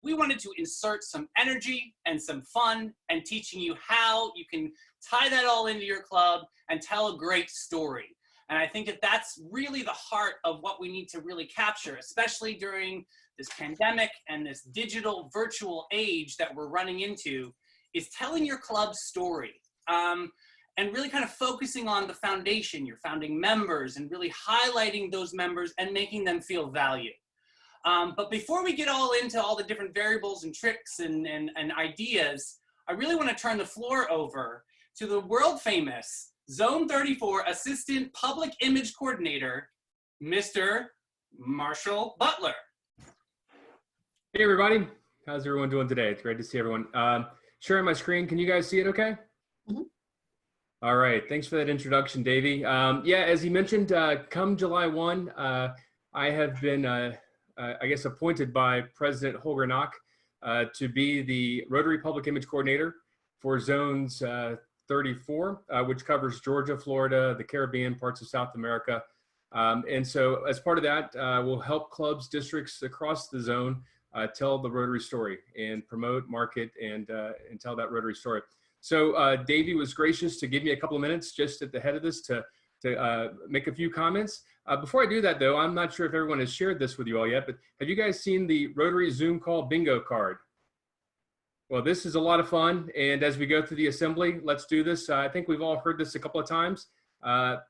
we wanted to insert some energy and some fun and teaching you how you can tie that all into your club and tell a great story. And I think that that's really the heart of what we need to really capture, especially during this pandemic and this digital virtual age that we're running into, is telling your club's story. And really kind of focusing on the foundation, your founding members, and really highlighting those members and making them feel valued. But before we get all into all the different variables and tricks and ideas, I really want to turn the floor over to the world famous Zone 34 Assistant Public Image Coordinator, Mr. Marshall Butler. Hey everybody, how's everyone doing today? It's great to see everyone. Sharing my screen, can you guys see it okay? Mm-hmm. All right, thanks for that introduction, Davey. Yeah, as he mentioned, come July 1, I have been, I guess, appointed by President Holger Knock to be the Rotary Public Image Coordinator for Zones 34, which covers Georgia, Florida, the Caribbean, parts of South America. And so as part of that, we'll help clubs, districts across the zone tell the Rotary story and promote, market, and tell that Rotary story. So Davey was gracious to give me a couple of minutes just at the head of this to make a few comments. Before I do that though, I'm not sure if everyone has shared this with you all yet, but have you guys seen the Rotary Zoom call bingo card? Well, this is a lot of fun. And as we go through the assembly, let's do this. I think we've all heard this a couple of times.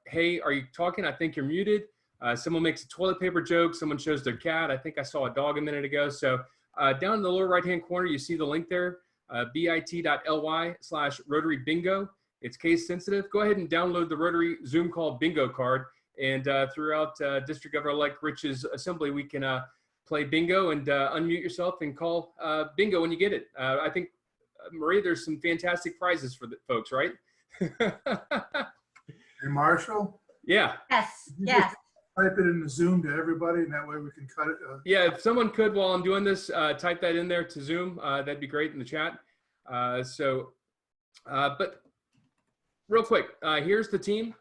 Hey, are you talking? I think you're muted. Someone makes a toilet paper joke. Someone shows their cat. I think I saw a dog a minute ago. So down in the lower right-hand corner, you see the link there. bit.ly/Rotary Bingo. It's case sensitive. Go ahead and download the Rotary Zoom call bingo card. And throughout District Governor-elect Rich's assembly, we can play bingo and unmute yourself and call bingo when you get it. I think, Marie, there's some fantastic prizes for the folks, right? Hey, Marshall? Yeah. Yes, yes. Type it in the Zoom to everybody, and that way we can cut it. Yeah, if someone could, while I'm doing this, type that in there to Zoom, that'd be great in the chat. But real quick, here's the team.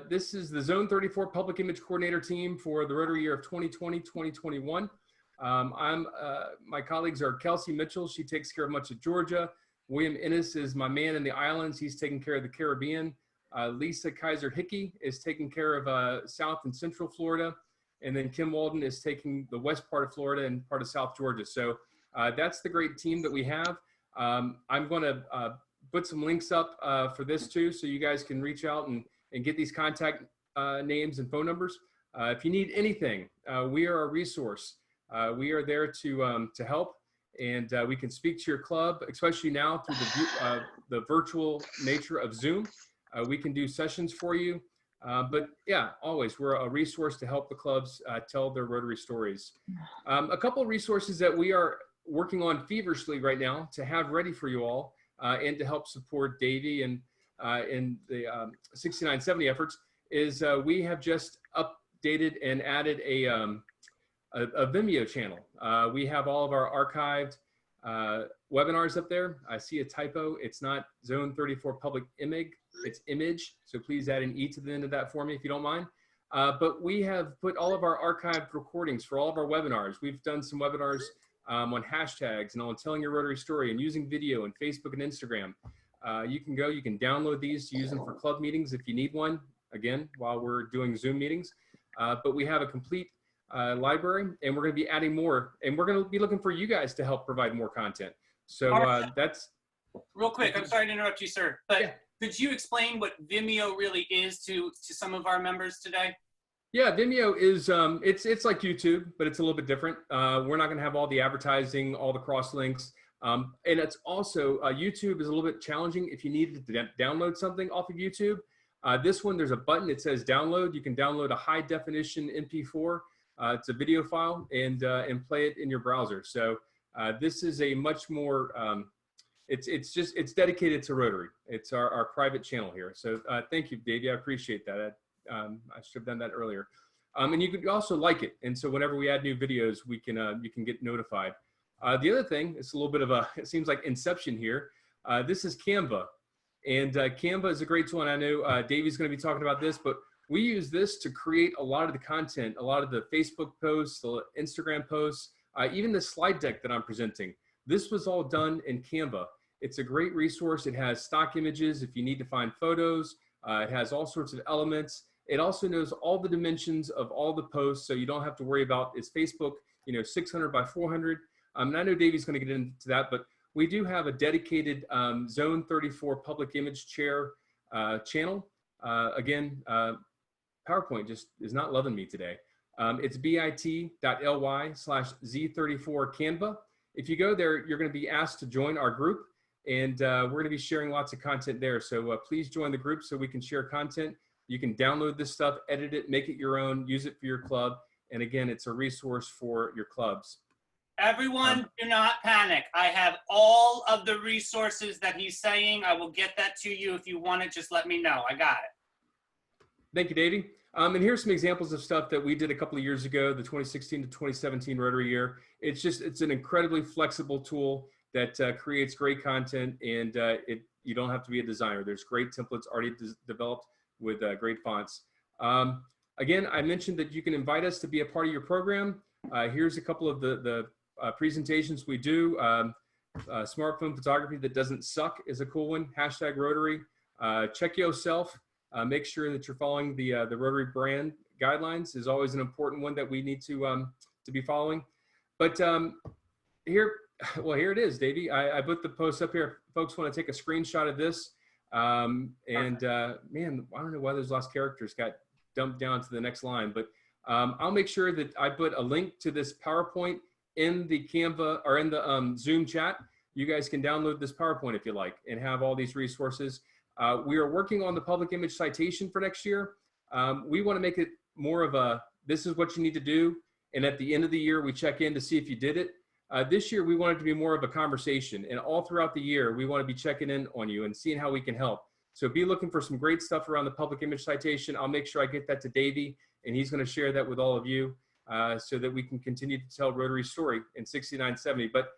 This is the Zone 34 Public Image Coordinator team for the Rotary year of 2020-2021. My colleagues are Kelsey Mitchell. She takes care of much of Georgia. William Ennis is my man in the islands. He's taking care of the Caribbean. Lisa Kaiser Hickey is taking care of South and Central Florida. And then Kim Walden is taking the west part of Florida and part of South Georgia. So that's the great team that we have. I'm going to put some links up for this too, so you guys can reach out and get these contact names and phone numbers. If you need anything, we are a resource. We are there to help, and we can speak to your club, especially now through the virtual nature of Zoom. We can do sessions for you, but yeah, always we're a resource to help the clubs tell their Rotary stories. A couple of resources that we are working on feverishly right now to have ready for you all and to help support Davey and in the 6970 efforts is we have just updated and added a Vimeo channel. We have all of our archived webinars up there. I see a typo. It's not Zone 34 Public Image, it's Image. So please add an E to the end of that for me if you don't mind. But we have put all of our archived recordings for all of our webinars. We've done some webinars on hashtags and on telling your Rotary story and using video and Facebook and Instagram. You can download these to use them for club meetings if you need one, again, while we're doing Zoom meetings. But we have a complete library, and we're going to be adding more, and we're going to be looking for you guys to help provide more content. So that's... Real quick, I'm sorry to interrupt you, sir, but yeah. Could you explain what Vimeo really is to some of our members today? Yeah, Vimeo is, it's like YouTube, but it's a little bit different. We're not going to have all the advertising, all the cross links. And it's also, YouTube is a little bit challenging if you need to download something off of YouTube. This one, there's a button, it says download. You can download a high definition MP4. It's a video file and play it in your browser. So this is a much more, it's dedicated to Rotary. It's our private channel here. So thank you, Davey, I appreciate that. I should have done that earlier. And you could also like it. And so whenever we add new videos, we can, you can get notified. The other thing, it's a little bit of a, it seems like inception here. This is Canva. And Canva is a great tool. And I know Davey's going to be talking about this, but we use this to create a lot of the content, a lot of the Facebook posts, the Instagram posts, even the slide deck that I'm presenting. This was all done in Canva. It's a great resource. It has stock images if you need to find photos. It has all sorts of elements. It also knows all the dimensions of all the posts, so you don't have to worry about, is Facebook, 600 by 400. And I know Davey's going to get into that, but we do have a dedicated Zone 34 public image chair channel. Again, PowerPoint just is not loving me today. It's bit.ly/Z34Canva. If you go there, you're going to be asked to join our group, and we're going to be sharing lots of content there. So please join the group so we can share content. You can download this stuff, edit it, make it your own, use it for your club. And again, it's a resource for your clubs. Everyone, do not panic. I have all of the resources that he's saying. I will get that to you. If you want it, just let me know. I got it. Thank you, Davey. And here's some examples of stuff that we did a couple of years ago, the 2016 to 2017 Rotary year. It's an incredibly flexible tool that creates great content, and you don't have to be a designer. There's great templates already developed with great fonts. Again, I mentioned that you can invite us to be a part of your program. Here's a couple of the presentations we do. Smartphone photography that doesn't suck is a cool one. #Rotary. Check yourself. Make sure that you're following the Rotary brand guidelines is always an important one that we need to be following. But here it is, Davey. I put the post up here. Folks want to take a screenshot of this. Man, I don't know why those last characters got dumped down to the next line, but I'll make sure that I put a link to this PowerPoint in the Canva or in the Zoom chat. You guys can download this PowerPoint if you like and have all these resources. We are working on the public image citation for next year. We want to make it more of a, this is what you need to do. And at the end of the year, we check in to see if you did it. This year, we want it to be more of a conversation. And all throughout the year, we want to be checking in on you and seeing how we can help. So be looking for some great stuff around the public image citation. I'll make sure I get that to Davey, and he's going to share that with all of you so that we can continue to tell Rotary's story in 6970. But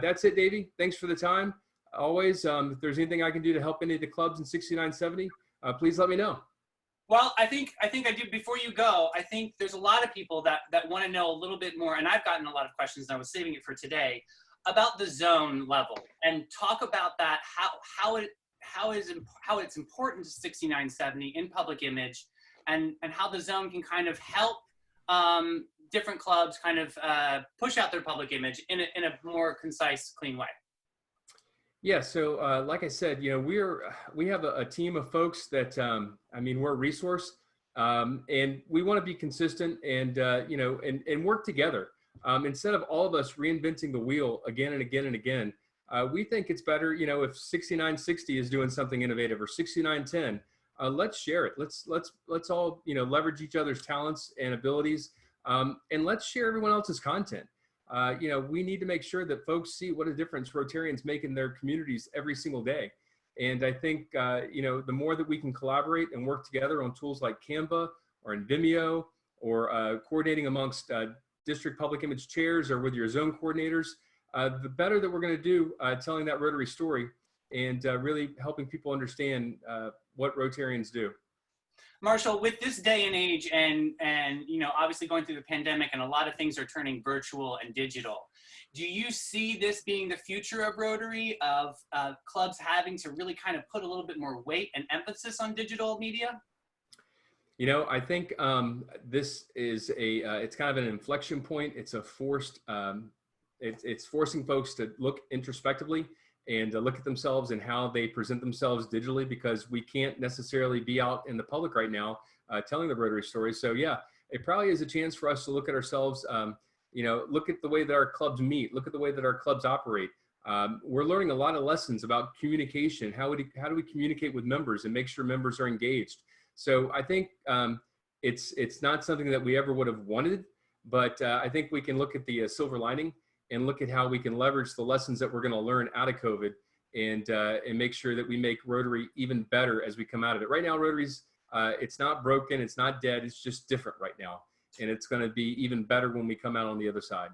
that's it, Davey. Thanks for the time. Always, if there's anything I can do to help any of the clubs in 6970, please let me know. Well, I think I do. Before you go, I think there's a lot of people that want to know a little bit more, and I've gotten a lot of questions, and I was saving it for today, about the zone level, and talk about that, how it's important to 6970 in public image, and how the zone can kind of help different clubs kind of push out their public image in a more concise, clean way. Yeah, so like I said, we have a team of folks that, we're a resource, and we want to be consistent and, and work together. Instead of all of us reinventing the wheel again and again and again, we think it's better, if 6960 is doing something innovative or 6910, let's share it. Let's all, leverage each other's talents and abilities, and let's share everyone else's content. We need to make sure that folks see what a difference Rotarians make in their communities every single day. And I think, the more that we can collaborate and work together on tools like Canva or in Vimeo or coordinating amongst district public image chairs or with your zone coordinators, the better that we're going to do telling that Rotary story and really helping people understand what Rotarians do. Marshall, with this day and age and obviously going through the pandemic and a lot of things are turning virtual and digital, do you see this being the future of Rotary, of clubs having to really kind of put a little bit more weight and emphasis on digital media? I think this is it's kind of an inflection point. It's a forced, it's forcing folks to look introspectively and look at themselves and how they present themselves digitally, because we can't necessarily be out in the public right now telling the Rotary story. So yeah, it probably is a chance for us to look at ourselves, look at the way that our clubs meet, look at the way that our clubs operate. We're learning a lot of lessons about communication. How do we communicate with members and make sure members are engaged? So I think it's not something that we ever would have wanted, but I think we can look at the silver lining and look at how we can leverage the lessons that we're going to learn out of COVID and make sure that we make Rotary even better as we come out of it. Right now, Rotary's, it's not broken, it's not dead, it's just different right now. And it's going to be even better when we come out on the other side.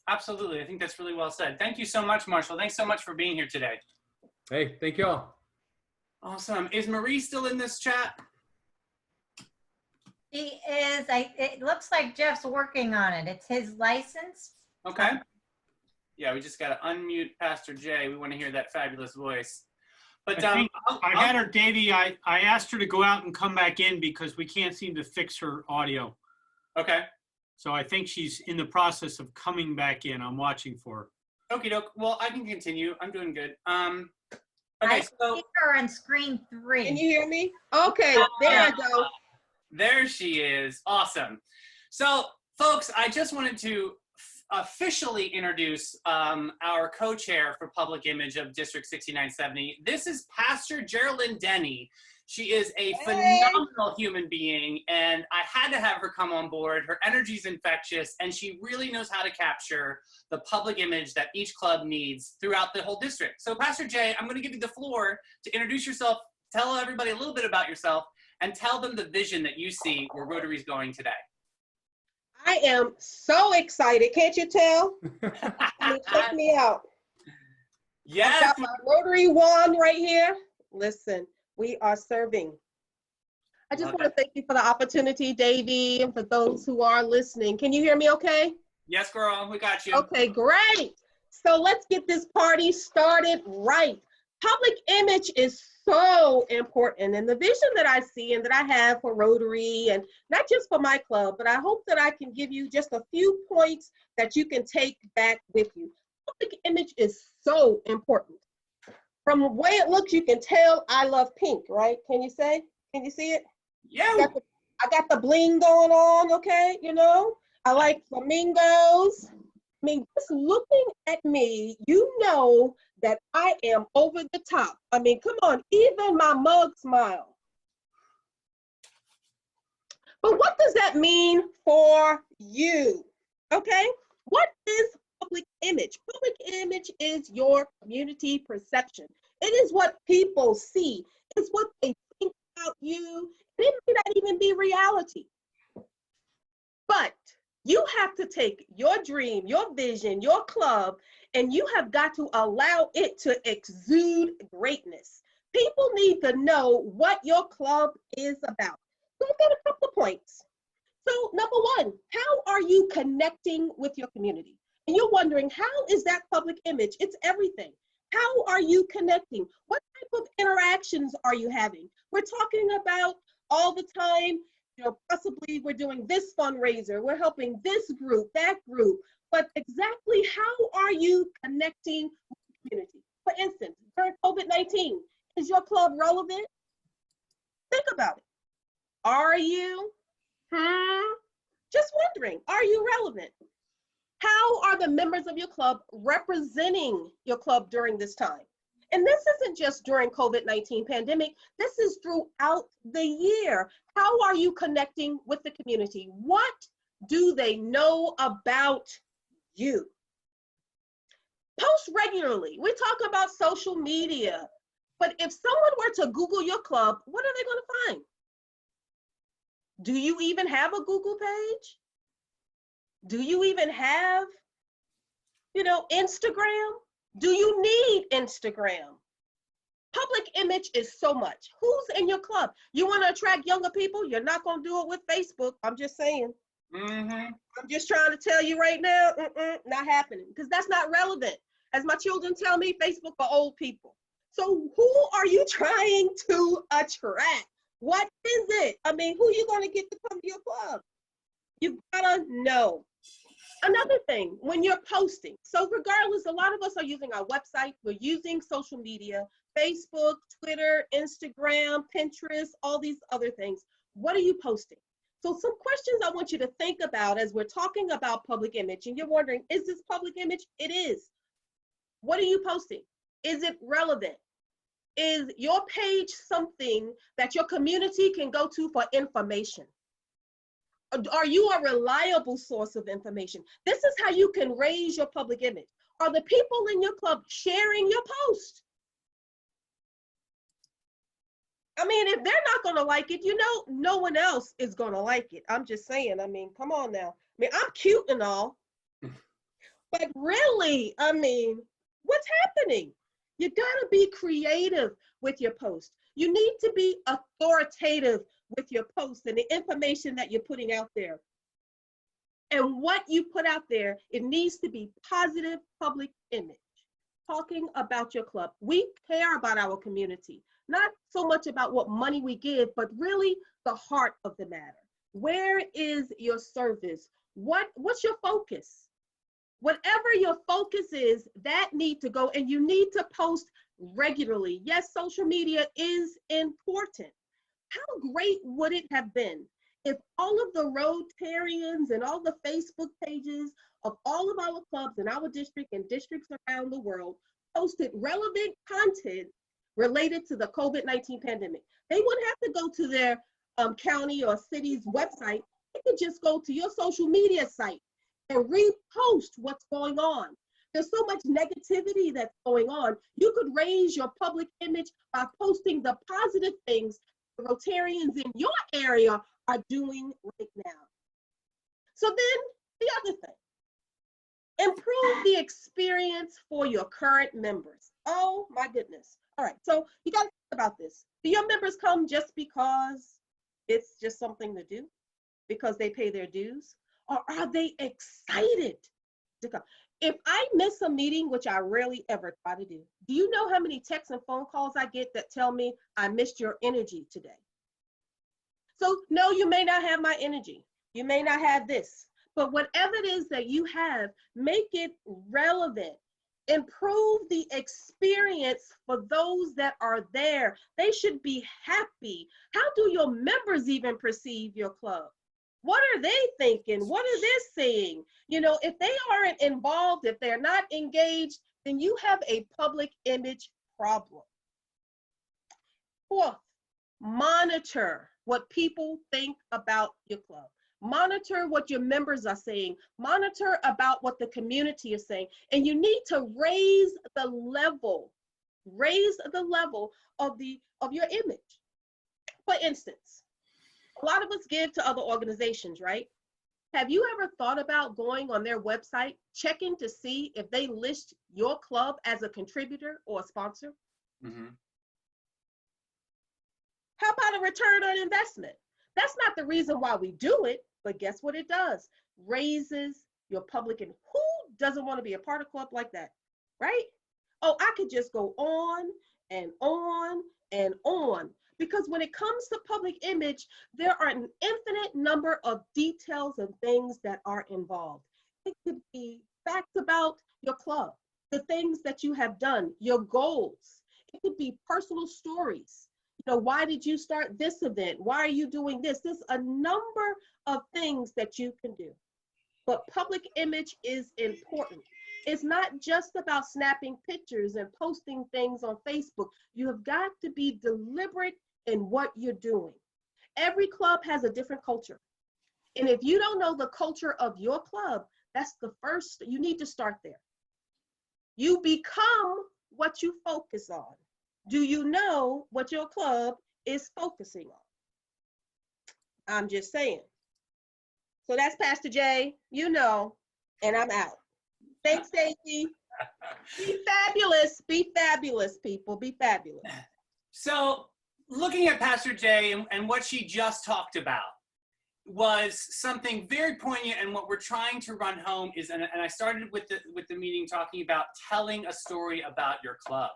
Absolutely. I think that's really well said. Thank you so much, Marshall. Thanks so much for being here today. Hey, thank you all. Awesome. Is Marie still in this chat? She is. It looks like Jeff's working on it. It's his license Okay. Yeah, we just got to unmute Pastor Jay. We want to hear that fabulous voice. But I think I had her, Davey. I asked her to go out and come back in because we can't seem to fix her audio. Okay. So I think she's in the process of coming back in. I'm watching for her. Okie doke. Well, I can continue. I'm doing good. I Okay, so see her on screen 3. Can you hear me? Okay, there I go. there she is. Awesome. So, folks, I just wanted to officially introduce our co-chair for public image of District 6970. This is Pastor Geraldine Denny. She is a phenomenal human being, and I had to have her come on board. Her energy's infectious, and she really knows how to capture the public image that each club needs throughout the whole district. So, Pastor Jay, I'm going to give you the floor to introduce yourself, tell everybody a little bit about yourself, and tell them the vision that you see where Rotary's going today. I am so excited. Can't you tell? I mean, check me out. I've Yes. got my Rotary wand right here. Listen, we are serving. I just Love want to thank you for the opportunity, Davey, and for those who are listening. Can you hear me okay? Yes, girl. We got you. Okay, great. So let's get this party started right. Public image is so important, and the vision that I see and that I have for Rotary, and not just for my club, but I hope that I can give you just a few points that you can take back with you. Public image is so important. From the way it looks, you can tell I love pink, right? Can you see it? Yeah. I got the bling going on, okay? You know, I like flamingos. I mean, just looking at me, you know that I am over the top. I mean, come on, even my mug smile. But what does that mean for you? Okay? What is public image? Public image is your community perception. It is what people see. It's what they think about you. And it may not even be reality. But you have to take your dream, your vision, your club, and you have got to allow it to exude greatness. People need to know what your club is about. So I've got a couple of points. So number one, how are you connecting with your community? And you're wondering, how is that public image? It's everything. How are you connecting? What type of interactions are you having? We're talking about all the time, you know, possibly we're doing this fundraiser, we're helping this group, that group, but exactly how are you connecting with the community? For instance, during COVID-19, is your club relevant? Think about it. Are you? Just wondering, are you relevant? How are the members of your club representing your club during this time? And this isn't just during COVID-19 pandemic, this is throughout the year. How are you connecting with the community? What do they know about you? Post regularly. We talk about social media, but if someone were to Google your club, what are they going to find? Do you even have a Google page? Do you even have, you know, Instagram? Do you need Instagram? Public image is so much. Who's in your club? You want to attract younger people? You're not going to do it with Facebook. I'm just saying. I'm just trying to tell you right now, not happening, because that's not relevant. As my children tell me, Facebook for old people. So who are you trying to attract? What is it? I mean, who are you going to get to come to your club? You gotta know. Another thing, when you're posting, so regardless, a lot of us are using our website, we're using social media, Facebook, Twitter, Instagram, Pinterest, all these other things. What are you posting? So some questions I want you to think about as we're talking about public image, and you're wondering, is this public image? It is. What are you posting? Is it relevant? Is your page something that your community can go to for information? Are you a reliable source of information? This is how you can raise your public image. Are the people in your club sharing your post? I mean, if they're not going to like it, you know, no one else is going to like it. I'm just saying, I mean, come on now. I mean, I'm cute and all, but really, I mean, what's happening? You got to be creative with your post. You need to be authoritative with your posts and the information that you're putting out there. And what you put out there, it needs to be positive public image. Talking about your club. We care about our community, not so much about what money we give, but really the heart of the matter. Where is your service? What's your focus? Whatever your focus is, that need to go, and you need to post regularly. Yes, social media is important. How great would it have been if all of the Rotarians and all the Facebook pages of all of our clubs in our district and districts around the world posted relevant content related to the COVID-19 pandemic? They wouldn't have to go to their county or city's website. They could just go to your social media site and repost what's going on. There's so much negativity that's going on. You could raise your public image by posting the positive things the Rotarians in your area are doing right now. So then the other thing, improve the experience for your current members. Oh my goodness. All right, so you got to think about this. Do your members come just because it's just something to do? Because they pay their dues? Or are they excited to come? If I miss a meeting, which I rarely ever try to do you know how many texts and phone calls I get that tell me I missed your energy today? So no, you may not have my energy. You may not have this, but whatever it is that you have, make it relevant. Improve the experience for those that are there. They should be happy. How do your members even perceive your club? What are they thinking? What are they saying? You know, if they aren't involved, if they're not engaged, then you have a public image problem. Fourth, monitor what people think about your club. Monitor what your members are saying. Monitor about what the community is saying. And you need to raise the level of your image. For instance, a lot of us give to other organizations, right? Have you ever thought about going on their website, checking to see if they list your club as a contributor or a sponsor? Mm-hmm. How about a return on investment? That's not the reason why we do it, but guess what it does? Raises your public, and who doesn't want to be a part of a club like that, right? Oh, I could just go on and on and on. Because when it comes to public image, there are an infinite number of details and things that are involved. It could be facts about your club, the things that you have done, your goals. It could be personal stories. You know, why did you start this event? Why are you doing this? There's a number of things that you can do. But public image is important. It's not just about snapping pictures and posting things on Facebook. You have got to be deliberate in what you're doing. Every club has a different culture. And if you don't know the culture of your club, that's the first, you need to start there. You become what you focus on. Do you know what your club is focusing on? I'm just saying. So that's Pastor Jay, you know, and I'm out. Thanks, Stacey. Be fabulous, people, be fabulous. So looking at Pastor Jay and what she just talked about was something very poignant, and what we're trying to run home is, and I started with the meeting talking about telling a story about your club,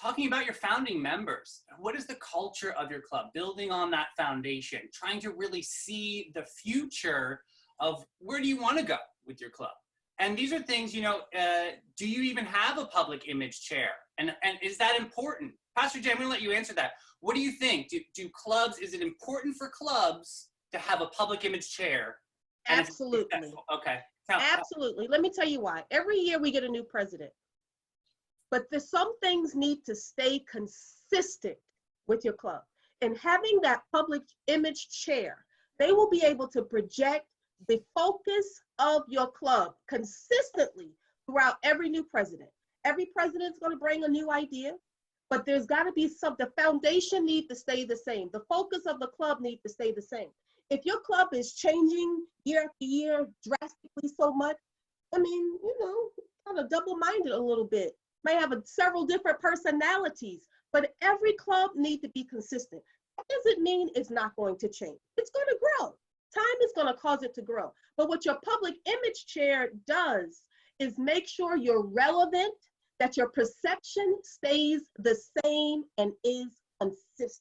talking about your founding members. What is the culture of your club? Building on that foundation, trying to really see the future of where do you want to go with your club? And these are things, you know, do you even have a public image chair? And is that important? Pastor Jay, I'm gonna let you answer that. What do you think? Do clubs, is it important for clubs to have a public image chair? And Absolutely. Okay. Absolutely. Let me tell you why. Every year we get a new president, but some things need to stay consistent with your club. And having that public image chair, they will be able to project the focus of your club consistently throughout every new president. Every president's going to bring a new idea, but there's got to be the foundation need to stay the same. The focus of the club need to stay the same. If your club is changing year after year drastically so much, I mean, you know, kind of double-minded a little bit. May have several different personalities, but every club needs to be consistent. That doesn't mean it's not going to change. It's going to grow. time is going to cause it to grow. But what your public image chair does is make sure you're relevant, that your perception stays the same and is consistent.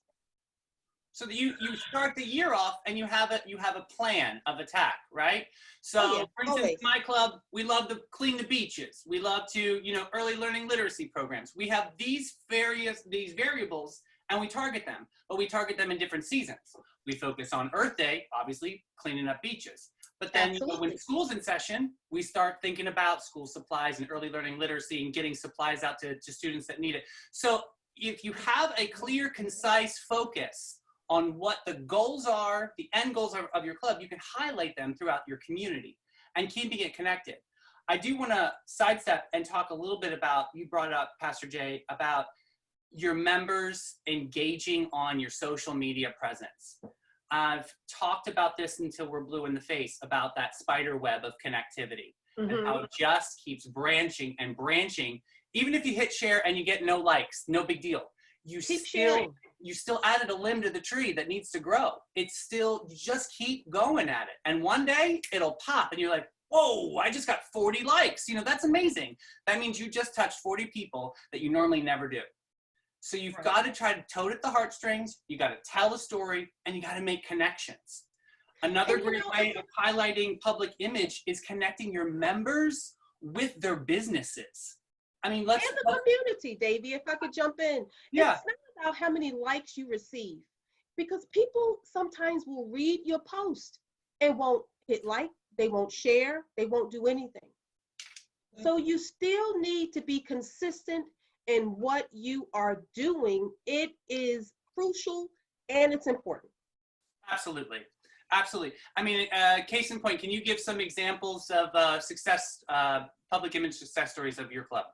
So that you start the year off and you have a plan of attack, right? So Oh, yeah, for instance, always. my club, we love to clean the beaches. We love to, early learning literacy programs. We have these variables and we target them, but we target them in different seasons. We focus on Earth Day, obviously cleaning up beaches. But then when Absolutely. school's in session, we start thinking about school supplies and early learning literacy and getting supplies out to students that need it. So if you have a clear, concise focus on what the goals are, the end goals of your club, you can highlight them throughout your community and keeping it connected. I do want to sidestep and talk a little bit about, you brought up, Pastor Jay, about your members engaging on your social media presence. I've talked about this until we're blue in the face, about that spider web of connectivity and how it just keeps branching and branching. Even if you hit share and you get no likes, no big deal. You still added a limb to the tree that needs to grow. It's still, just keep going at it. And one day it'll pop and you're like, whoa, I just got 40 likes. That's amazing. That means you just touched 40 people that you normally never do. So you've got to try to tote at the heartstrings. You got to tell a story and you got to make connections. Another great way of highlighting public image is connecting your members with their businesses. I mean, And the community, Davey, if I could jump in. Yeah. It's not about how many likes you receive, because people sometimes will read your post and won't hit like, they won't share, they won't do anything. So you still need to be consistent in what you are doing. It is crucial and it's important. Absolutely. Absolutely. I mean, case in point, can you give some examples of public image success stories of your club?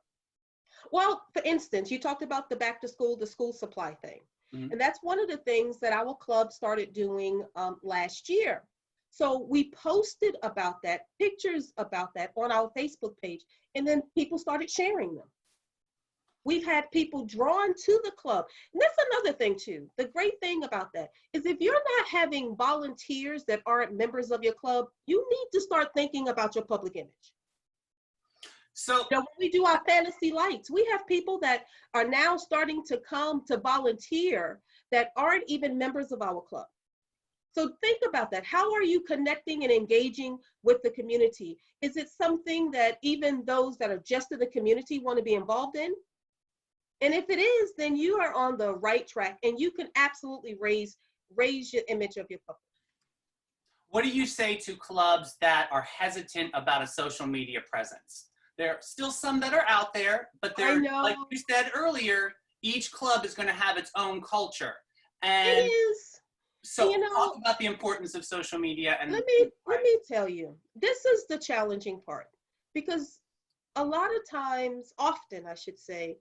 Well, for instance, you talked about the back to school, the school supply thing. Mhm. And that's one of the things that our club started doing last year. So we posted about that, pictures about that on our Facebook page, and then people started sharing them. We've had people drawn to the club. And that's another thing too. The great thing about that is if you're not having volunteers that aren't members of your club, you need to start thinking about your public image. So When we do our fantasy lights, we have people that are now starting to come to volunteer that aren't even members of our club. So think about that. How are you connecting and engaging with the community? Is it something that even those that are just in the community want to be involved in? And if it is, then you are on the right track and you can absolutely raise your image of your public. what do you say to clubs that are hesitant about a social media presence? There are still some that are out there, but they're, like you said earlier, each club is going to have its own culture. And It is. so talk about the importance of social media. And let me tell you, this is the challenging part, because a lot of times, often I should say,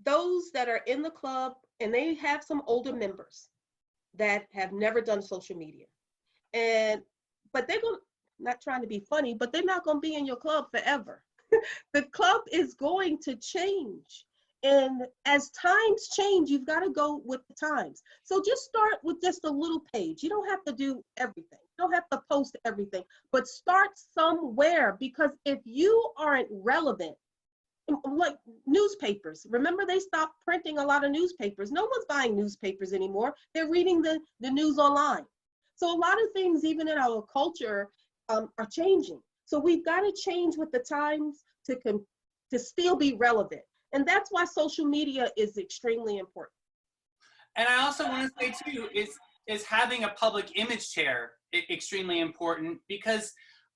those that are in the club and they have some older members that have never done social media, but they're going, not trying to be funny, but they're not going to be in your club forever. The club is going to change. And as times change, you've got to go with the times. So just start with just a little page. You don't have to do everything. You don't have to post everything, but start somewhere, because if you aren't relevant, like newspapers, remember they stopped printing a lot of newspapers. No one's buying newspapers anymore. They're reading the news online. So a lot of things, even in our culture, are changing. So we've got to change with the times to still be relevant. And that's why social media is extremely important. And I also want to say too, is having a public image chair extremely important, because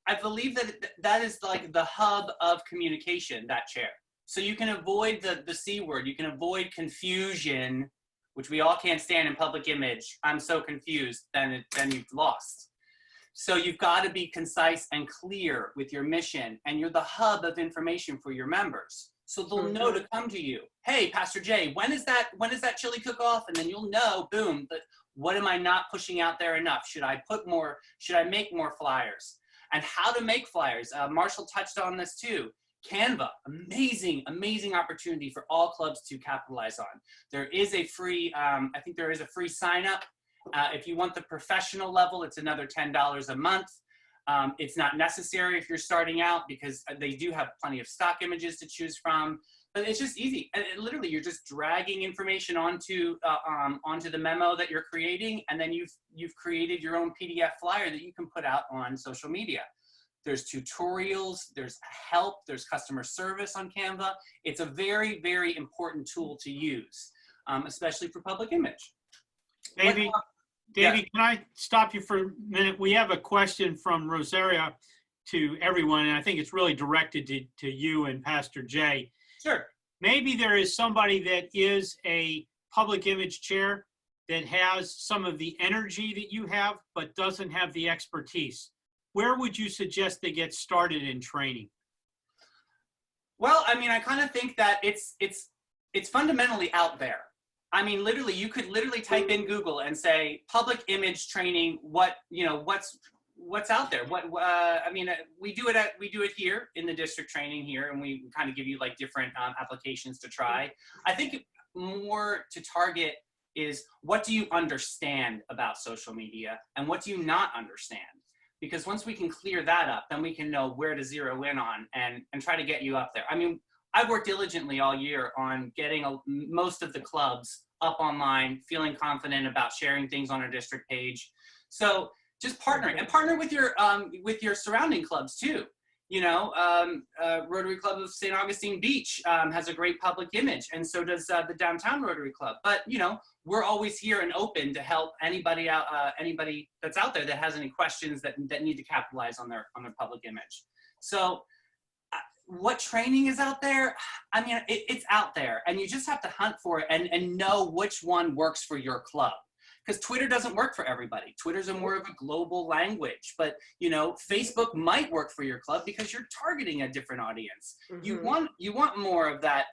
I believe that is like the hub of communication, that chair. So you can avoid the C word, you can avoid confusion, which we all can't stand in public image. I'm so confused, then you've lost. So you've got to be concise and clear with your mission, and you're the hub of information for your members. So they'll know to come to you. Hey, Pastor Jay, when is that chili cook-off? And then you'll know, boom, but what am I not pushing out there enough? Should I make more flyers? And how to make flyers. Marshall touched on this too. Canva, amazing opportunity for all clubs to capitalize on. There is a free, I think there is a free sign up, If you want the professional level, it's another $10 a month. It's not necessary if you're starting out because they do have plenty of stock images to choose from. But it's just easy, and literally you're just dragging information onto the memo that you're creating, and then you've created your own PDF flyer that you can put out on social media. There's tutorials, there's help, there's customer service on Canva. It's a very, very important tool to use, especially for public image. Davey, Can I stop you for a minute? We have a question from Rosaria to everyone, and I think it's really directed to you and Pastor Jay. Sure. Maybe there is somebody that is a public image chair that has some of the energy that you have, but doesn't have the expertise. Where would you suggest they get started in training? Well, I mean, I kind of think that it's fundamentally out there. I mean, literally, you could literally type in Google and say public image training. What's out there? I mean, we do it here in the district training here, and we kind of give you like different applications to try. I think more to target is what do you understand about social media and what do you not understand? Because once we can clear that up, then we can know where to zero in on and try to get you up there. I mean, I've worked diligently all year on getting most of the clubs up online, feeling confident about sharing things on our district page. So just partnering and partner with your surrounding clubs too. You know, Rotary Club of St. Augustine Beach has a great public image, and so does the Downtown Rotary Club. But you know, we're always here and open to help anybody out, anybody that's out there that has any questions that need to capitalize on their public image. So, what training is out there? I mean, it's out there, and you just have to hunt for it and know which one works for your club. Because Twitter doesn't work for everybody. Twitter's a more of a global language, but you know, Facebook might work for your club because you're targeting a different audience. Mm-hmm. You want more of that,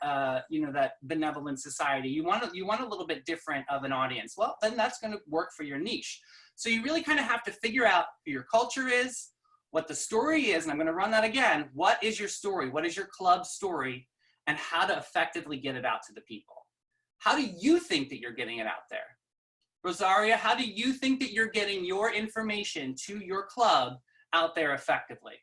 you know, that benevolent society. You want a little bit different of an audience. Well, then that's going to work for your niche. So you really kind of have to figure out who your culture is, what the story is, and I'm going to run that again. What is your story? What is your club's story, and how to effectively get it out to the people? How do you think that you're getting it out there? Rosaria, how do you think that you're getting your information to your club out there effectively?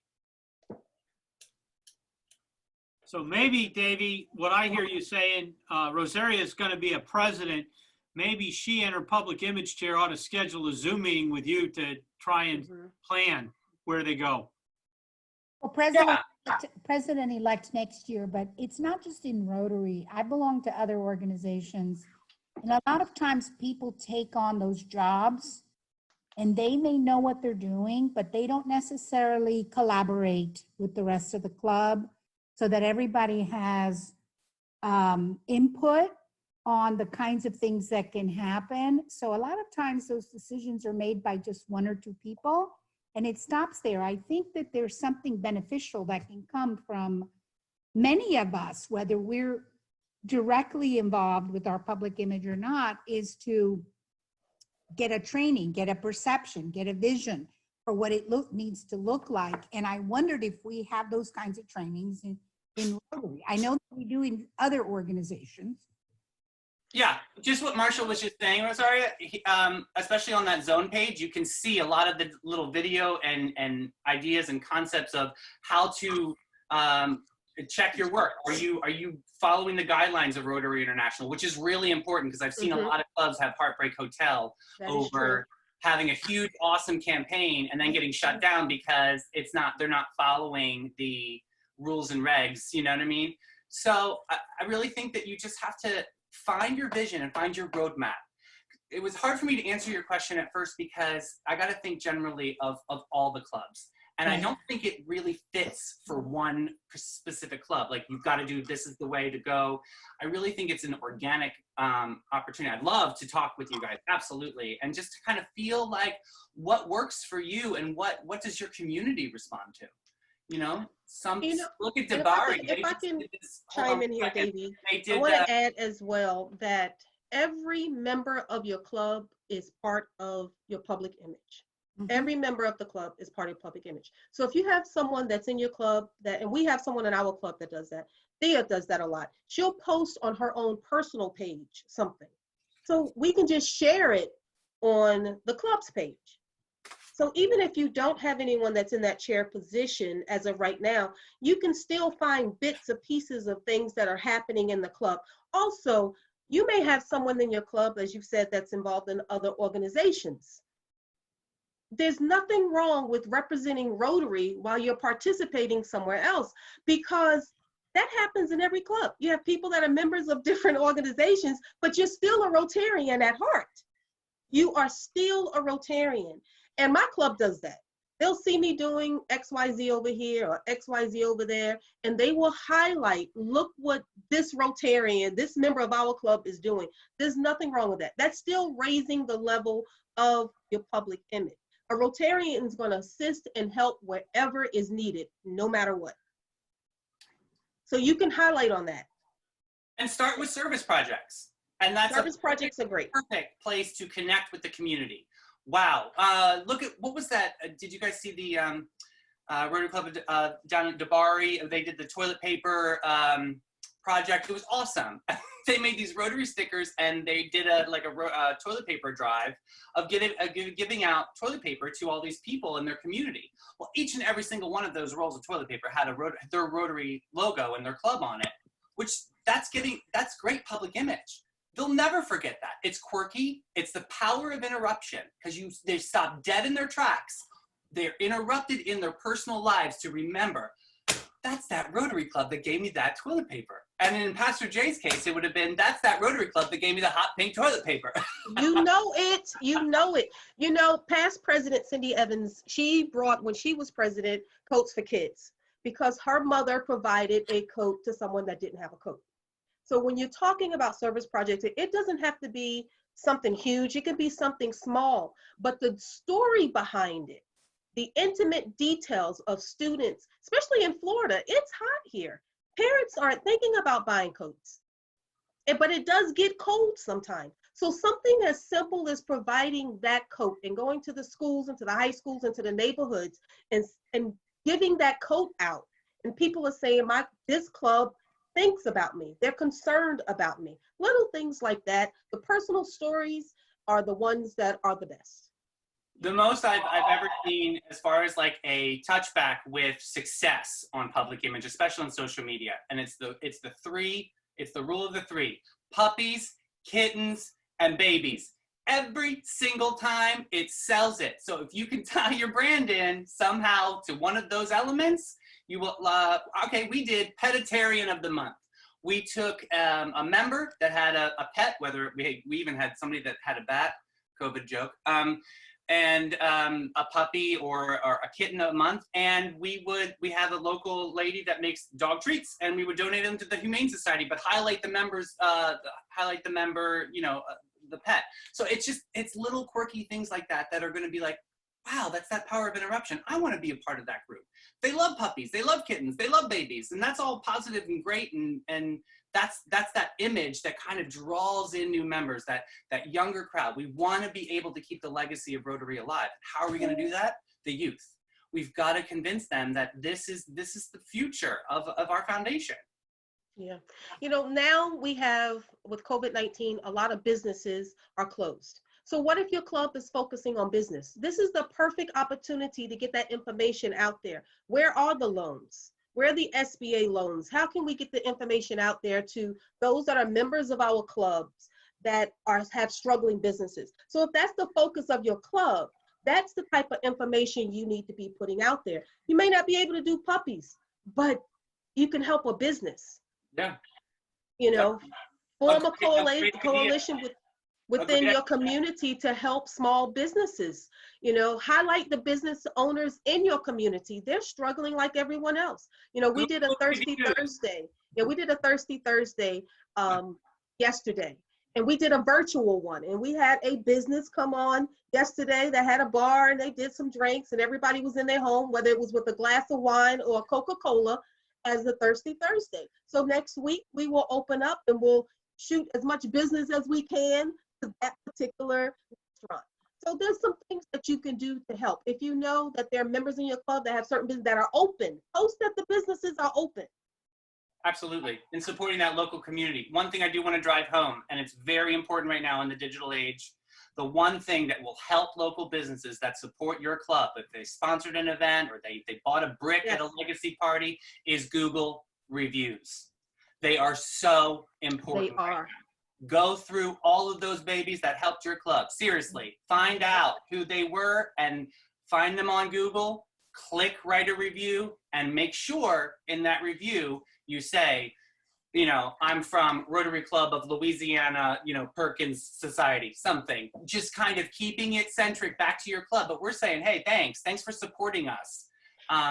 So maybe, Davey, what I hear you saying, Rosaria is going to be a president. Maybe she and her public image chair ought to schedule a Zoom meeting with you to try and plan where they go. Well, president-elect next year, but it's not just in Rotary. I belong to other organizations. And a lot of times people take on those jobs and they may know what they're doing, but they don't necessarily collaborate with the rest of the club so that everybody has input on the kinds of things that can happen. So a lot of times those decisions are made by just one or two people and it stops there. I think that there's something beneficial that can come from many of us, whether we're directly involved with our public image or not, is to get a training, get a perception, get a vision for what it needs to look like. And I wondered if we have those kinds of trainings in Rotary. I know that we do in other organizations. Yeah, just what Marshall was just saying, Rosaria, especially on that zone page, you can see a lot of the little video and ideas and concepts of how to check your work. Are you following the guidelines of Rotary International, which is really important because I've seen a lot of clubs have Heartbreak Hotel over having a huge, awesome campaign and then getting shut down because they're not following the rules and regs. You know what I mean? So I really think that you just have to find your vision and find your roadmap. It was hard for me to answer your question at first because I got to think generally of all the clubs. And I don't think it really fits for one specific club. Like, you've got to do, this is the way to go. I really think it's an organic opportunity. I'd love to talk with you guys, absolutely. And just to kind of feel like what works for you and what does your community respond to? You know, look at Dabari. If I can chime in here, Davey, I want to add as well that every member of your club is part of your public image. Every member of the club is part of public image. So if you have someone that's in your club and we have someone in our club that does that, Thea does that a lot. She'll post on her own personal page something. So we can just share it on the club's page. So even if you don't have anyone that's in that chair position as of right now, you can still find bits and pieces of things that are happening in the club. Also, you may have someone in your club, as you've said, that's involved in other organizations. There's nothing wrong with representing Rotary while you're participating somewhere else, because that happens in every club. You have people that are members of different organizations, but you're still a Rotarian at heart. You are still a Rotarian. And my club does that. They'll see me doing XYZ over here or XYZ over there, and they will highlight, look what this Rotarian, this member of our club is doing. There's nothing wrong with that. That's still raising the level of your public image. A Rotarian is going to assist and help wherever is needed, no matter what. So you can highlight on that. And start with service projects. And that's Service projects are great. perfect place to connect with the community. Wow. Look at, what was that? Did you guys see the Rotary Club down at Dabari? They did the toilet paper project. It was awesome. They made these Rotary stickers, and they did a toilet paper drive of giving out toilet paper to all these people in their community. Well, each and every single one of those rolls of toilet paper had their Rotary logo and their club on it, which that's great public image. They'll never forget that. It's quirky. It's the power of interruption, because they stop dead in their tracks. They're interrupted in their personal lives to remember, that's that Rotary Club that gave me that toilet paper. And in Pastor Jay's case, it would have been, that's that Rotary Club that gave me the hot pink toilet paper. You know it. You know it. You know, past President Cindy Evans, she brought, when she was president, coats for kids, because her mother provided a coat to someone that didn't have a coat. So when you're talking about service projects, it doesn't have to be something huge. It can be something small, but the story behind it, the intimate details of students, especially in Florida, it's hot here. Parents aren't thinking about buying coats, but it does get cold sometimes. So something as simple as providing that coat and going to the schools and to the high schools and to the neighborhoods and giving that coat out. And people are saying, this club thinks about me. They're concerned about me. Little things like that. The personal stories are the ones that are the best. The most I've ever seen as far as like a touchback with success on public image, especially on social media. And it's the rule of the three: puppies, kittens, and babies. Every single time it sells it. So if you can tie your brand in somehow to one of those elements, you will, okay, we did Petitarian of the Month. We took a member that had a pet, whether we even had somebody that had a bat, COVID joke, and a puppy or a kitten a month. And we have a local lady that makes dog treats, and we would donate them to the Humane Society, but highlight the members, the pet. So it's little quirky things like that that are going to be like, wow, that's that power of interruption. I want to be a part of that group. They love puppies, they love kittens, they love babies, and that's all positive and great. And that's that image that kind of draws in new members, that younger crowd. We want to be able to keep the legacy of Rotary alive. How are we going to do that? The youth. We've got to convince them that this is the future of our foundation. Yeah. You know, now we have, with COVID-19, a lot of businesses are closed. So what if your club is focusing on business? This is the perfect opportunity to get that information out there. Where are the loans? Where are the SBA loans? How can we get the information out there to those that are members of our clubs that have struggling businesses? So if that's the focus of your club, that's the type of information you need to be putting out there. You may not be able to do puppies, but you can help a business. Yeah. You know, form a great coalition within your community to help small businesses. You know, highlight the business owners in your community. They're struggling like everyone else. You know, we did a Thirsty Thursday. Yeah, we did a Thirsty Thursday yesterday, and we did a virtual one. And we had a business come on yesterday that had a bar, and they did some drinks, and everybody was in their home, whether it was with a glass of wine or a Coca-Cola, as a Thirsty Thursday. So next week we will open up and we'll shoot as much business as we can to that particular restaurant. So there's some things that you can do to help. If you know that there are members in your club that have certain businesses that are open, post that the businesses are open. Absolutely. And supporting that local community. One thing I do want to drive home, and it's very important right now in the digital age, the one thing that will help local businesses that support your club, if they sponsored an event or they bought a brick at a Yes. legacy party, is Google reviews. They are so important. They are. Go through all of those babies that helped your club. Seriously, find out who they were and find them on Google, click write a review, and make sure in that review you say, you know, I'm from Rotary Club of Louisiana, you know, Perkins Society, something. Just kind of keeping it centric back to your club. But we're saying, hey, thanks for supporting us.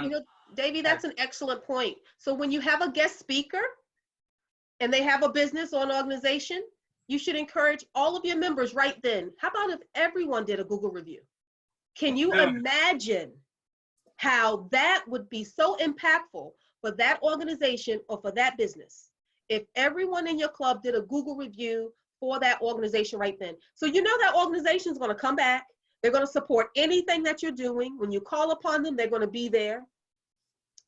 You know, Davey, that's an excellent point. So when you have a guest speaker and they have a business or an organization, you should encourage all of your members right then. How about if everyone did a Google review? Can you imagine how that would be so impactful for that organization or for that business if everyone in your club did a Google review for that organization right then? So you know that organization is going to come back. They're going to support anything that you're doing. When you call upon them, they're going to be there.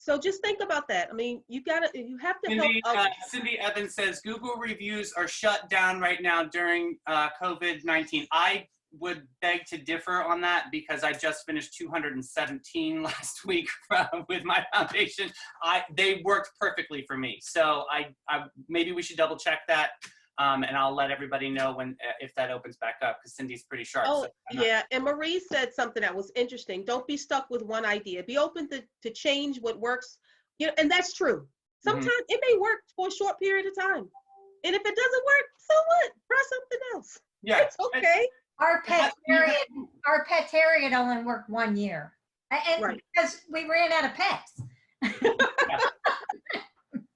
So just think about that. I mean, you have to help others. Cindy Evans says Google reviews are shut down right now during COVID-19. I would beg to differ on that because I just finished 217 last week with my foundation. They worked perfectly for me. So I maybe we should double check that. And I'll let everybody know if that opens back up because Cindy's pretty sharp. Oh, so yeah. And Marie said something that was interesting. Don't be stuck with one idea. Be open to change what works. You know, and that's true. Sometimes it may work for a short period of time. And if it doesn't work, so what? Try something else. Yeah. It's okay. Our pet terrier only worked 1 year. And Right. because we ran out of pets.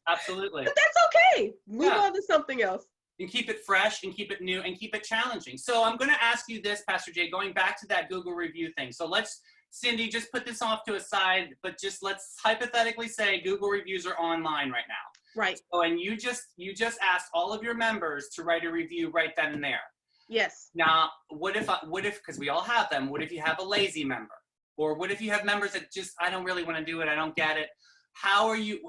Absolutely. But that's okay. Move Yeah. on to something else. And keep it fresh and keep it new and keep it challenging. So I'm going to ask you this, Pastor Jay, going back to that Google review thing. So Cindy, just put this off to a side, but just let's hypothetically say Google reviews are online right now. Right. So, and you just asked all of your members to write a review right then and there. Yes. Now, what if, because we all have them, what if you have a lazy member? Or what if you have members that just, I don't really want to do it, I don't get it. How do you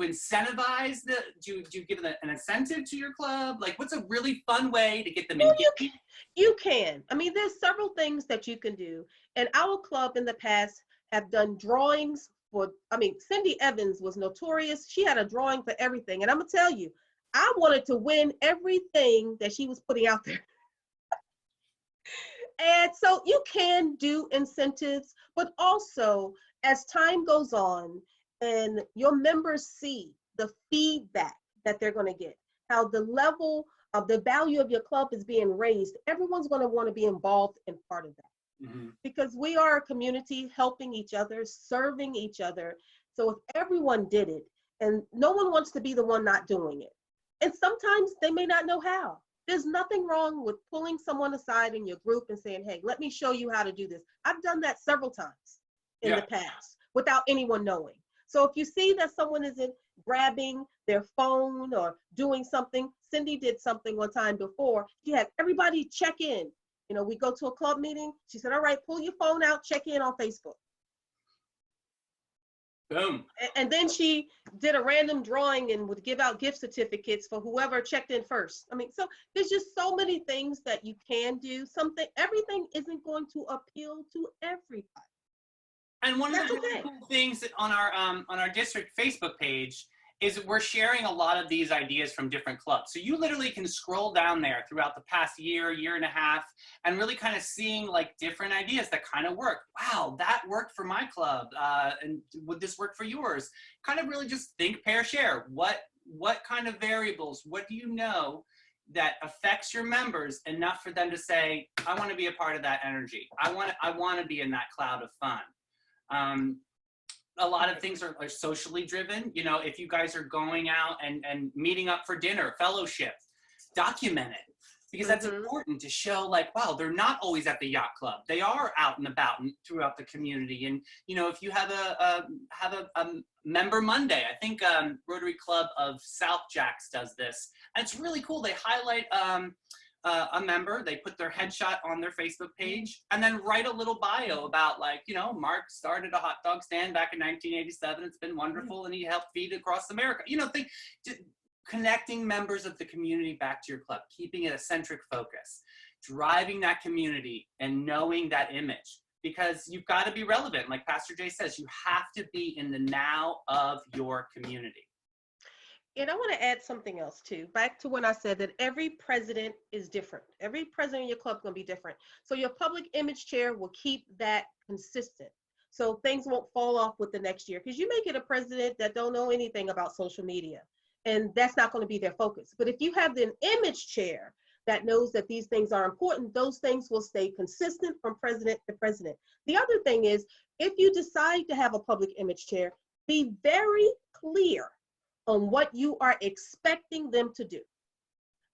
incentivize do you give them an incentive to your club? Like, what's a really fun way to get them Well, engaged? You can. I mean, there's several things that you can do. And our club in the past have done drawings Cindy Evans was notorious. She had a drawing for everything. And I'm going to tell you, I wanted to win everything that she was putting out there. And so you can do incentives, but also as time goes on and your members see the feedback that they're going to get, how the level of the value of your club is being raised, everyone's going to want to be involved in part of that. Because we are a community helping each other, serving each other. So if everyone did it, and no one wants to be the one not doing it, and sometimes they may not know how. There's nothing wrong with pulling someone aside in your group and saying, hey, let me show you how to do this. I've done that several times in the past without anyone knowing. So if you see that someone isn't grabbing their phone or doing something, Cindy did something one time before. She had everybody check in. You know, we go to a club meeting. She said, all right, pull your phone out, check in on Facebook. Boom. And then she did a random drawing and would give out gift certificates for whoever checked in first. I mean, so there's just so many things that you can do. Everything isn't going to appeal to everybody. And one of That's the really okay. cool things that on our district Facebook page is that we're sharing a lot of these ideas from different clubs. So you literally can scroll down there throughout the past year and a half, and really kind of seeing like different ideas that kind of work. Wow, that worked for my club. And would this work for yours? Kind of really just think, pair, share. What kind of variables, what do you know that affects your members enough for them to say, I want to be a part of that energy. I want to be in that cloud of fun. A lot of things are socially driven. You know, if you guys are going out and meeting up for dinner, fellowship, document it. Because that's important to show like, wow, they're not always at the yacht club. They are out and about and throughout the community. And, you know, if you have a member Monday, I think Rotary Club of South Jacks does this. And it's really cool. They highlight a member, they put their headshot on their Facebook page, and then write a little bio about like, you know, Mark started a hot dog stand back in 1987. It's been wonderful, and he helped feed across America. You know, connecting members of the community back to your club, keeping it a centric focus. driving that community and knowing that image, because you've got to be relevant. Like Pastor Jay says, you have to be in the now of your community. And I want to add something else too, back to when I said that every president is different. Every president in your club is going to be different. So your public image chair will keep that consistent. So things won't fall off with the next year, because you may get a president that don't know anything about social media, and that's not going to be their focus. But if you have an image chair that knows that these things are important, those things will stay consistent from president to president. The other thing is, if you decide to have a public image chair, be very clear on what you are expecting them to do.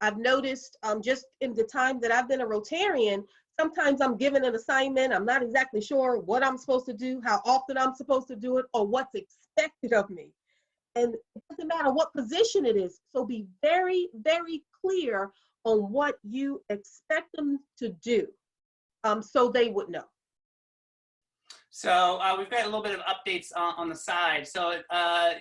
I've noticed just in the time that I've been a Rotarian, sometimes I'm given an assignment, I'm not exactly sure what I'm supposed to do, how often I'm supposed to do it, or what's expected of me. And it doesn't matter what position it is. So be very, very clear on what you expect them to do, so they would know. So we've got a little bit of updates on the side. So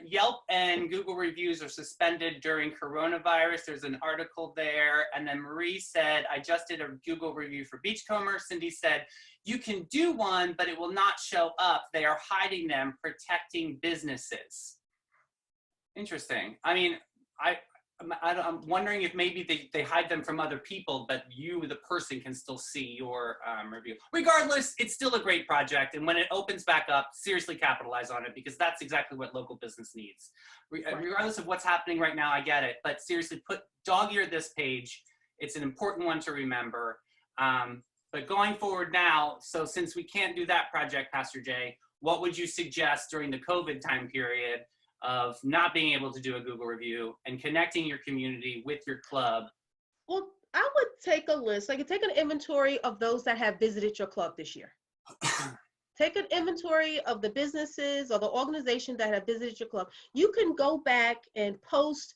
Yelp and Google reviews are suspended during coronavirus. There's an article there. And then Marie said, I just did a Google review for Beachcomber. Cindy said, you can do one, but it will not show up. They are hiding them, protecting businesses. Interesting. I mean, I'm wondering if maybe they hide them from other people, but you, the person, can still see your review. Regardless, it's still a great project. And when it opens back up, seriously capitalize on it, because that's exactly what local business needs. Regardless of what's happening right now, I get it. But seriously, dog-ear this page. It's an important one to remember. But going forward now, so since we can't do that project, Pastor Jay, what would you suggest during the COVID time period of not being able to do a Google review and connecting your community with your club? Well, I would take a list. I could take an inventory of those that have visited your club this year. Take an inventory of the businesses or the organization that have visited your club. You can go back and post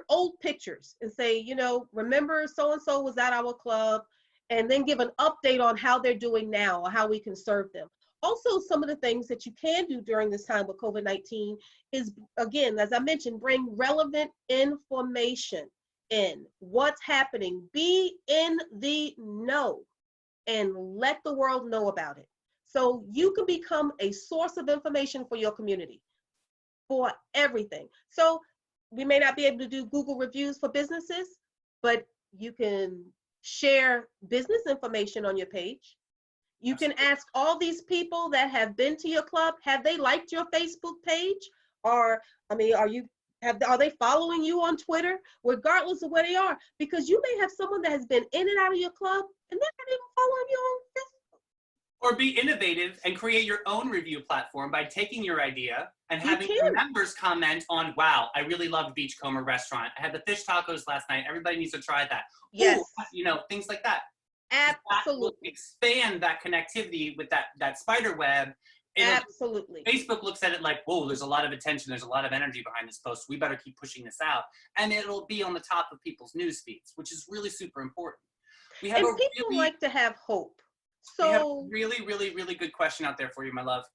old pictures and say, you know, remember so-and-so was at our club, and then give an update on how they're doing now or how we can serve them. Also, some of the things that you can do during this time with COVID-19 is, again, as I mentioned, bring relevant information in. What's happening? Be in the know and let the world know about it. So you can become a source of information for your community, for everything. So we may not be able to do Google reviews for businesses, but you can share business information on your page. You can ask all these people that have been to your club, have they liked your Facebook page? Or, I mean, are they following you on Twitter? Regardless of where they are, because you may have someone that has been in and out of your club and they're not even following you on Facebook. Or be innovative and create your own review platform by taking your idea and having your members comment on, wow, I really loved Beachcomber Restaurant. I had the fish tacos last night. Everybody needs to try that. Yes. Ooh, you know, things like that. Absolutely. That will expand that connectivity with that spider web. Absolutely. Facebook looks at it like, whoa, there's a lot of attention. There's a lot of energy behind this post. We better keep pushing this out. And it'll be on the top of people's news feeds, which is really super important. And people like to have hope. So we have a really, really, really good question out there for you, my love.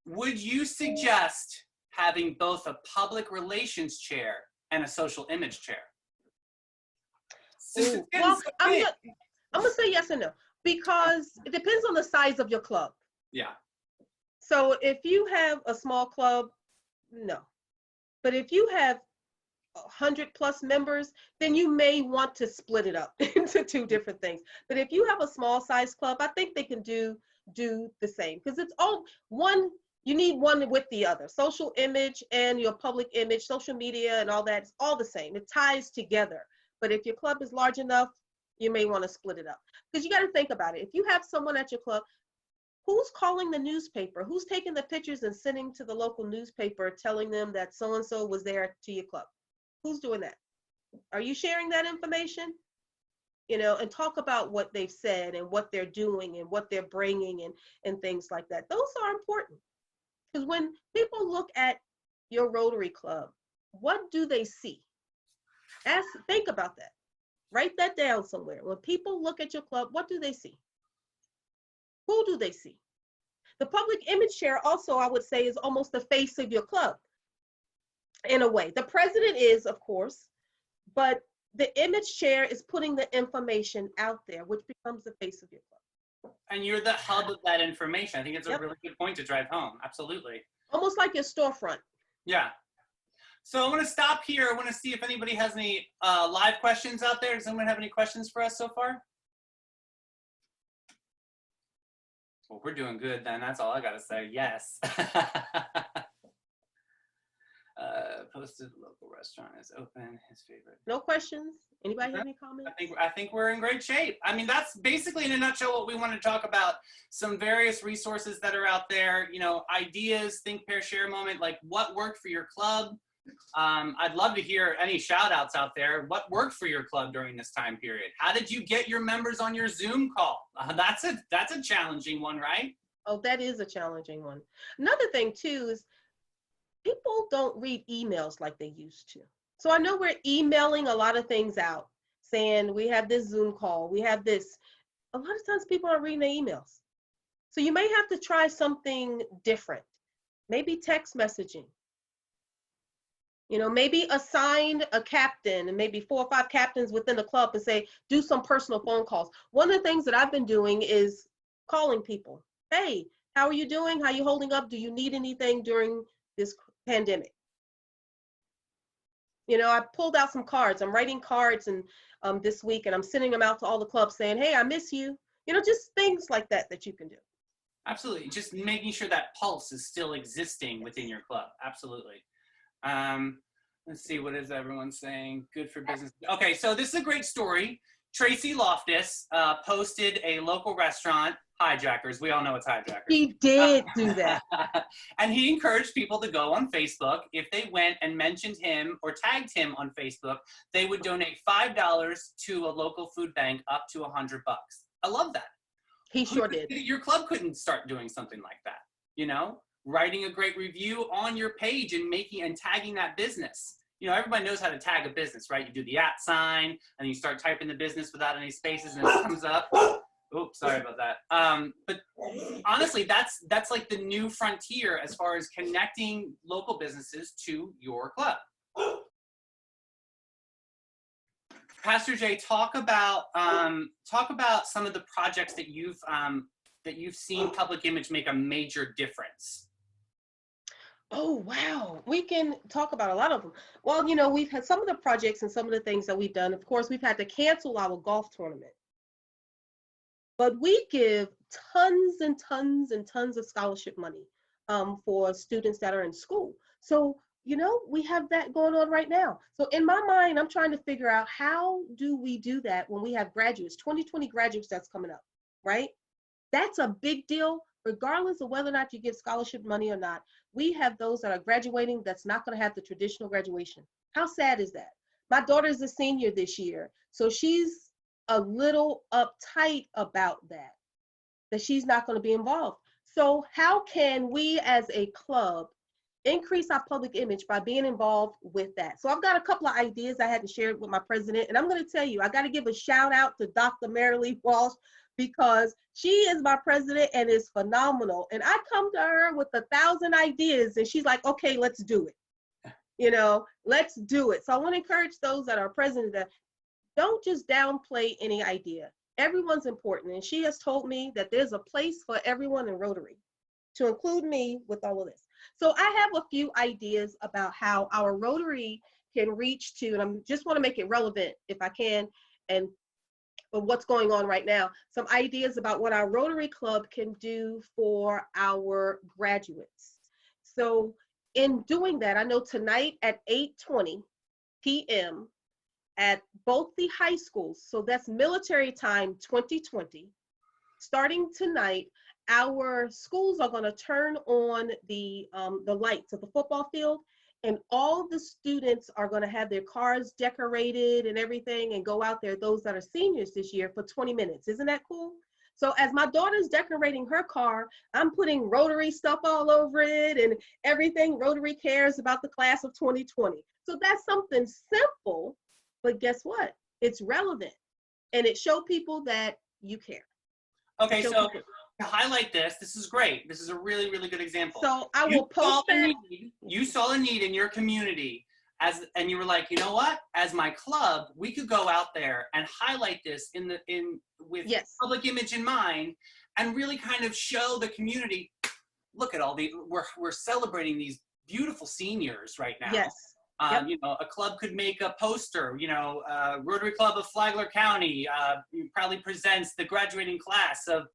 Would you suggest having both a public relations chair and a social image chair? Well, I'm gonna say yes and no, because it depends on the size of your club. Yeah. So if you have a small club, no. But if you have 100+ members, then you may want to split it up into two different things. But if you have a small size club, I think they can do the same, because it's all one. You need one with the other. Social image and your public image, social media and all that, it's all the same. It ties together. But if your club is large enough, you may want to split it up, because you got to think about it. If you have someone at your club, who's calling the newspaper? Who's taking the pictures and sending to the local newspaper telling them that so-and-so was there to your club? Who's doing that? Are you sharing that information? You know, and talk about what they've said and what they're doing and what they're bringing and things like that. Those are important, because when people look at your Rotary Club, what do they see? Think about that. Write that down somewhere. When people look at your club, what do they see? Who do they see? The public image chair also, I would say, is almost the face of your club in a way. The president is, of course, but The image chair is putting the information out there, which becomes the face of your club. And you're the hub of that information. I think it's a Yep. really good point to drive home. Absolutely. Almost like your storefront. Yeah. So I'm going to stop here. I want to see if anybody has any live questions out there. Does anyone have any questions for us so far? Well, we're doing good then. That's all I got to say. Yes. Posted local restaurant is open. His favorite. No questions? Anybody have any comments? I think we're in great shape. I mean, that's basically in a nutshell what we want to talk about. Some various resources that are out there, you know, ideas, think, pair, share moment, like what worked for your club. I'd love to hear any shout outs out there. What worked for your club during this time period? How did you get your members on your Zoom call? That's a challenging one, right? Oh, that is a challenging one. Another thing too is people don't read emails like they used to. So I know we're emailing a lot of things out saying we have this Zoom call, we have this. A lot of times people aren't reading their emails. So you may have to try something different. Maybe text messaging. You know, maybe assign a captain and maybe 4 or 5 captains within the club and say, do some personal phone calls. One of the things that I've been doing is calling people. Hey, how are you doing? How are you holding up? Do you need anything during this pandemic? You know, I pulled out some cards. I'm writing cards and this week, and I'm sending them out to all the clubs saying, hey, I miss you. You know, just things like that that you can do. Absolutely. Just making sure that pulse is still existing within your club. Absolutely. Let's see, what is everyone saying? Good for business. Okay, so this is a great story. Tracy Loftus posted a local restaurant, Hijackers. We all know it's Hijackers. He did do that. And he encouraged people to go on Facebook. If they went and mentioned him or tagged him on Facebook, they would donate $5 to a local food bank up to $100. I love that. He sure did. Your club couldn't start doing something like that, you know? Writing a great review on your page and making and tagging that business. You know, everybody knows how to tag a business, right? You do the @ sign and you start typing the business without any spaces and it comes up. Oops, sorry about that. But honestly, that's like the new frontier as far as connecting local businesses to your club. Pastor Jay, talk about some of the projects that you've seen Public Image make a major difference. Oh, wow. We can talk about a lot of them. Well, you know, we've had some of the projects and some of the things that we've done. Of course, we've had to cancel our golf tournament. But we give tons and tons and tons of scholarship money for students that are in school. So, you know, we have that going on right now. So in my mind, I'm trying to figure out how do we do that when we have graduates, 2020 graduates that's coming up, right? That's a big deal, regardless of whether or not you give scholarship money or not. We have those that are graduating that's not going to have the traditional graduation. How sad is that? My daughter is a senior this year, so she's a little uptight about that she's not going to be involved. So how can we as a club increase our public image by being involved with that? So I've got a couple of ideas I had to share with my president, and I'm going to tell you, I got to give a shout out to Dr. Marilee Walsh, because she is my president and is phenomenal. And I come to her with 1,000 ideas and she's like, okay, let's do it. You know, let's do it. So I want to encourage those that are president that don't just downplay any idea. Everyone's important. And she has told me that there's a place for everyone in Rotary, to include me with all of this. So I have a few ideas about how our Rotary can reach to, and I just want to make it relevant if I can, and of what's going on right now, some ideas about what our Rotary Club can do for our graduates. So in doing that, I know tonight at 8:20 p.m. at both the high schools, so that's military time 2020, starting tonight, our schools are going to turn on the lights of the football field, and all the students are going to have their cars decorated and everything and go out there, those that are seniors this year, for 20 minutes. Isn't that cool? So as my daughter's decorating her car, I'm putting Rotary stuff all over it and everything Rotary cares about the class of 2020. So that's something simple, but guess what? It's relevant and it shows people that you care. Okay, so to highlight this is great. This is a really, really good example. So I will post that. You saw a need in your community, and you were like, you know what? As my club, we could go out there and highlight this with Yes. public image in mind, and really kind of show the community, look at all we're celebrating these beautiful seniors right now. Yes. Yep. You know, a club could make a poster, you know, Rotary Club of Flagler County proudly presents the graduating class of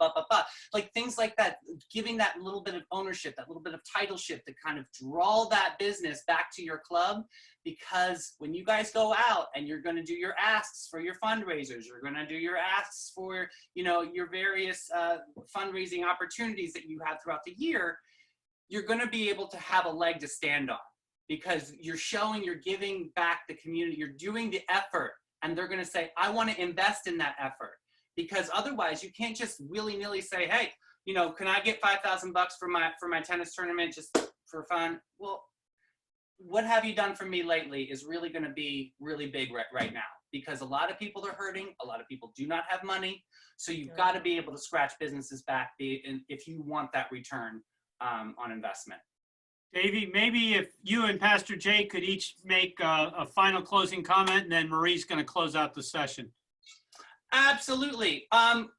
like things like that, giving that little bit of ownership, that little bit of titleship to kind of draw that business back to your club. Because when you guys go out and you're going to do your asks for your fundraisers, you're going to do your asks for, you know, your various fundraising opportunities that you have throughout the year, you're going to be able to have a leg to stand on. Because you're showing, you're giving back the community, you're doing the effort, and they're gonna say, I wanna invest in that effort. Because otherwise you can't just willy-nilly say, hey, you know, can I get $5,000 for my tennis tournament just for fun? Well, what have you done for me lately is really gonna be really big right now. Because a lot of people are hurting, a lot of people do not have money, so you've gotta be able to scratch businesses back if you want that return on investment. Davey, maybe if you and Pastor Jay could each make a final closing comment, and then Marie's going to close out the session. Absolutely.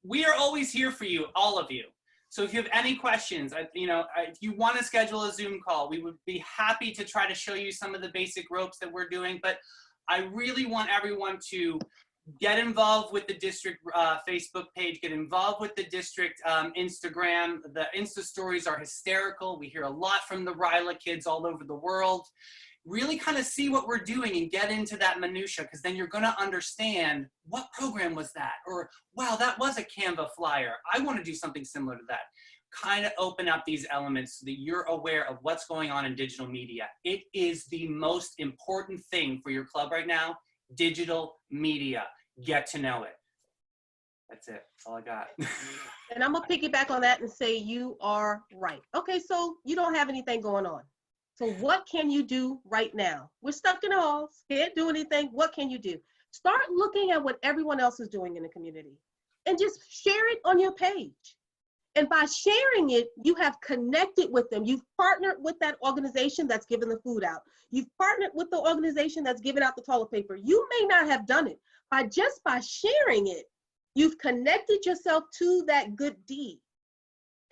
We are always here for you, all of you. So if you have any questions, you know, if you want to schedule a Zoom call, we would be happy to try to show you some of the basic ropes that we're doing. But I really want everyone to get involved with the district Facebook page, get involved with the district Instagram. The Insta stories are hysterical. We hear a lot from the RILA kids all over the world. Really kind of see what we're doing and get into that minutia, because then you're going to understand what program was that, or wow, that was a Canva flyer. I want to do something similar to that. Kind of open up these elements so that you're aware of what's going on in digital media. It is the most important thing for your club right now. Digital media. Get to know it. That's it. That's all I got. And I'm gonna piggyback on that and say you are right. Okay, so you don't have anything going on. So what can you do right now? We're stuck in the halls, can't do anything. What can you do? Start looking at what everyone else is doing in the community and just share it on your page. And by sharing it, you have connected with them. You've partnered with that organization that's giving the food out. You've partnered with the organization that's giving out the toilet paper. You may not have done it. By sharing it, you've connected yourself to that good deed.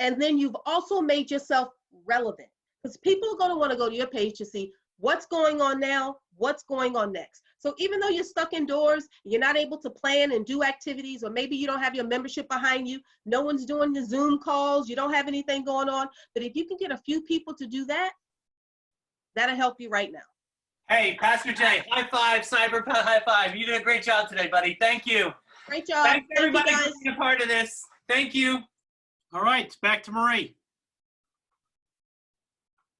And then you've also made yourself relevant. Because people are going to want to go to your page to see what's going on now, what's going on next. So even though you're stuck indoors, you're not able to plan and do activities, or maybe you don't have your membership behind you, no one's doing the Zoom calls, you don't have anything going on, but if you can get a few people to do that, that'll help you right now. Hey, Pastor Jay, high five, Cyber high five. You did a great job today, buddy. Thank you. Great job. Thanks Thank you, everybody guys. for being a part of this. Thank you. All right, back to Marie.